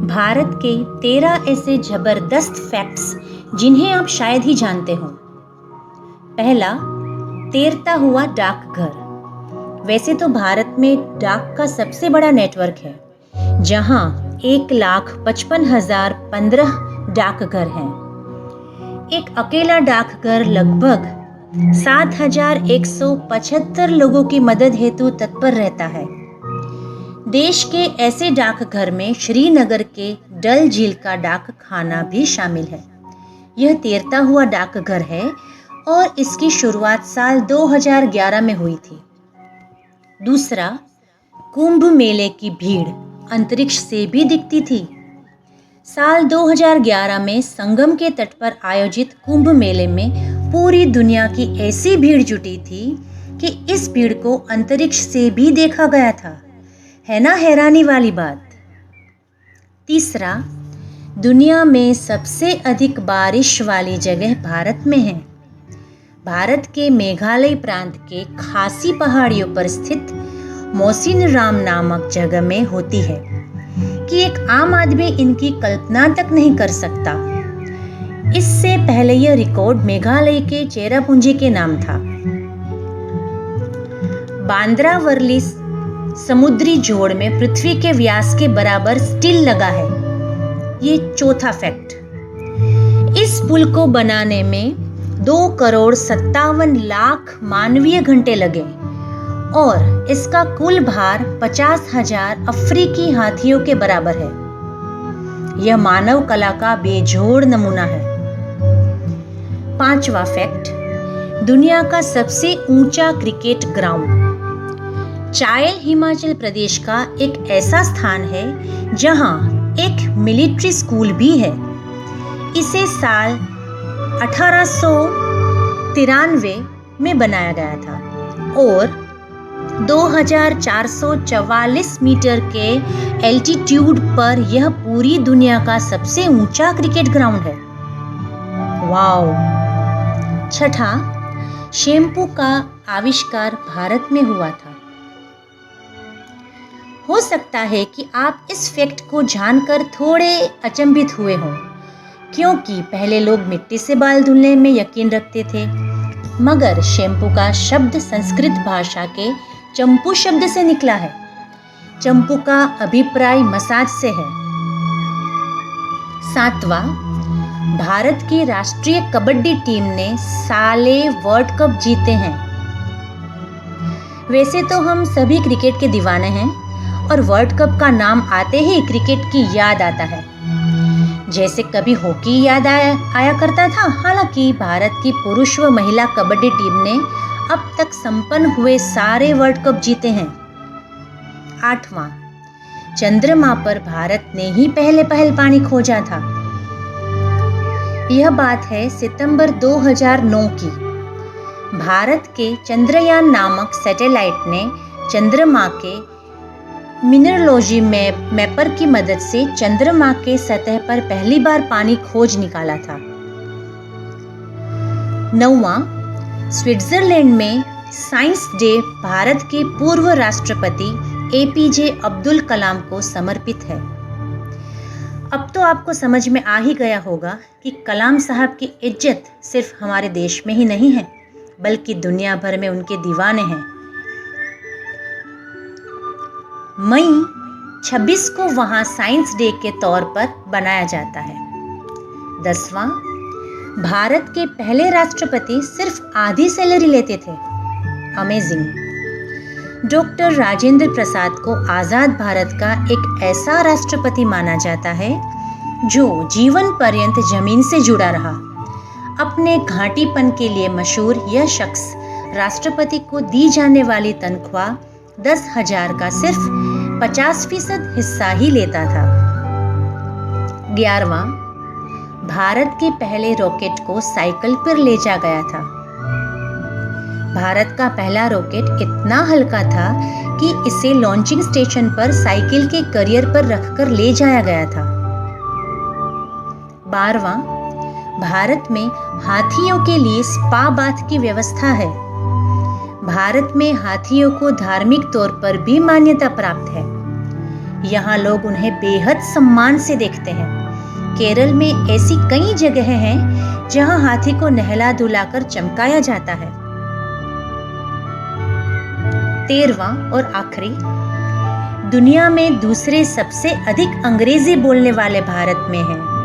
भारत के 13 ऐसे जबरदस्त फैक्ट्स जिन्हें आप शायद ही जानते हो। पहला, तैरता हुआ डाकघर। वैसे तो भारत में डाक का सबसे बड़ा नेटवर्क है, जहां 1,55,015 डाकघर हैं। एक अकेला डाकघर लगभग 7,175 लोगों की मदद हेतु तत्पर रहता है। देश के ऐसे डाकघर में श्रीनगर के डल झील का डाक खाना भी शामिल है। यह तैरता हुआ डाकघर है और इसकी शुरुआत साल 2011 में हुई थी। दूसरा, कुंभ मेले की भीड़ अंतरिक्ष से भी दिखती थी। साल 2011 में संगम के तट पर आयोजित कुंभ मेले में पूरी दुनिया की ऐसी भीड़ जुटी थी कि इस भीड़ को अंतरिक्ष से भी देखा गया था। है ना हैरानी वाली बात। तीसरा, दुनिया में सबसे अधिक बारिश वाली जगह भारत में है। भारत के मेघालय प्रांत के खासी पहाड़ियों पर स्थित मौसिनराम नामक जगह में होती है कि एक आम आदमी इनकी कल्पना तक नहीं कर सकता। इससे पहले यह रिकॉर्ड मेघालय के चेरापूंजी के नाम था। बांद्रा वर्ली समुद्री जोड़ में पृथ्वी के व्यास के बराबर स्टील लगा है। ये चौथा फैक्ट। इस पुल को बनाने में 2,57,00,000 मानवीय घंटे लगे और इसका कुल भार 50,000 अफ्रीकी हाथियों के बराबर है। यह मानव कला का बेजोड़ नमूना है। पांचवा फैक्ट, दुनिया का सबसे ऊंचा क्रिकेट ग्राउंड। चायल हिमाचल प्रदेश का एक ऐसा स्थान है जहां एक मिलिट्री स्कूल भी है। इसे साल 1893 में बनाया गया था और 2,444 मीटर के एल्टीट्यूड पर यह पूरी दुनिया का सबसे ऊंचा क्रिकेट ग्राउंड है। वाओ। छठा, शैम्पू का आविष्कार भारत में हुआ था। हो सकता है कि आप इस फैक्ट को जानकर थोड़े अचंभित हुए हों, क्योंकि पहले लोग मिट्टी से बाल धुलने में यकीन रखते थे, मगर शैम्पू का शब्द संस्कृत भाषा के चंपू शब्द से निकला है। चंपू का अभिप्राय मसाज से है। सातवां, भारत की राष्ट्रीय कबड्डी टीम ने साले वर्ल्ड कप जीते हैं। वैसे तो हम सभी क्रिकेट के दीवाने हैं और वर्ल्ड कप का नाम आते ही क्रिकेट की याद आता है। जैसे कभी हॉकी याद आया करता था। हालांकि भारत की पुरुष व महिला कबड्डी टीम ने अब तक संपन्न हुए सारे वर्ल्ड कप जीते हैं। आठवां, चंद्रमा पर भारत ने ही पहले पानी खोजा था। यह बात है सितंबर 2009 की। भारत के चंद्रयान नामक सैटेलाइट ने चंद्रमा के मिनरलोजी मैपर की मदद से चंद्रमा के सतह पर पहली बार पानी खोज निकाला था। नौवां, स्विट्जरलैंड में साइंस डे भारत के पूर्व राष्ट्रपति एपीजे अब्दुल कलाम को समर्पित है। अब तो आपको समझ में आ ही गया होगा कि कलाम साहब की इज्जत सिर्फ हमारे देश में ही नहीं है, बल्कि दुनिया भर में उनके दीवाने हैं। मई 26 को वहां साइंस डे के तौर पर बनाया जाता है। 10वां, भारत के पहले राष्ट्रपति सिर्फ आधी सैलरी लेते थे। अमेजिंग। डॉक्टर राजेंद्र प्रसाद को आजाद भारत का एक ऐसा राष्ट्रपति माना जाता है जो जीवन पर्यंत जमीन से जुड़ा रहा। अपने घाटीपन के लिए मशहूर यह शख्स राष्ट्रपति को दी जाने वाली तनख्वाह 10,000 का सिर्फ 50% हिस्सा ही लेता था। 11वां, भारत के पहले रॉकेट को साइकिल पर ले जा गया था। भारत का पहला रॉकेट इतना हल्का था कि इसे लॉन्चिंग स्टेशन पर साइकिल के कैरियर पर रखकर ले जाया गया था। 12वां, भारत में हाथियों के लिए स्पा बाथ की व्यवस्था है। भारत में हाथियों को धार्मिक तौर पर भी मान्यता प्राप्त है। यहाँ लोग उन्हें बेहद सम्मान से देखते हैं। केरल में ऐसी कई जगह हैं जहाँ हाथी को नहला धुलाकर चमकाया जाता है। 13वां और आखिरी, दुनिया में दूसरे सबसे अधिक अंग्रेजी बोलने वाले भारत में है।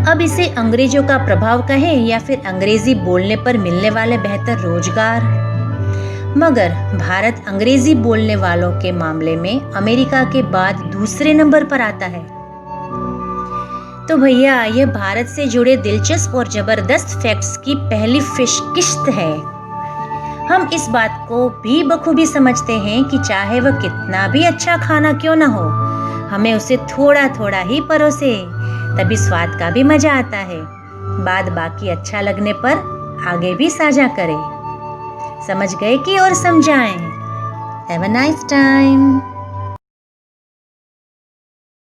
अब इसे अंग्रेजों का प्रभाव कहें या फिर अंग्रेजी बोलने पर मिलने वाले बेहतर रोजगार, मगर भारत अंग्रेजी बोलने वालों के मामले में अमेरिका के बाद दूसरे नंबर पर आता है। तो भैया, यह भारत से जुड़े दिलचस्प और जबरदस्त फैक्ट्स की पहली किश्त है। हम इस बात को भी बखूबी समझते हैं कि चाहे वह कितना भी अच्छा खाना क्यों ना हो, हमें उसे थोड़ा थोड़ा ही परोसे, तभी स्वाद का भी मजा आता है। बाद बाकी अच्छा लगने पर आगे भी साझा करें। समझ गए कि और समझाएं। Have a nice time.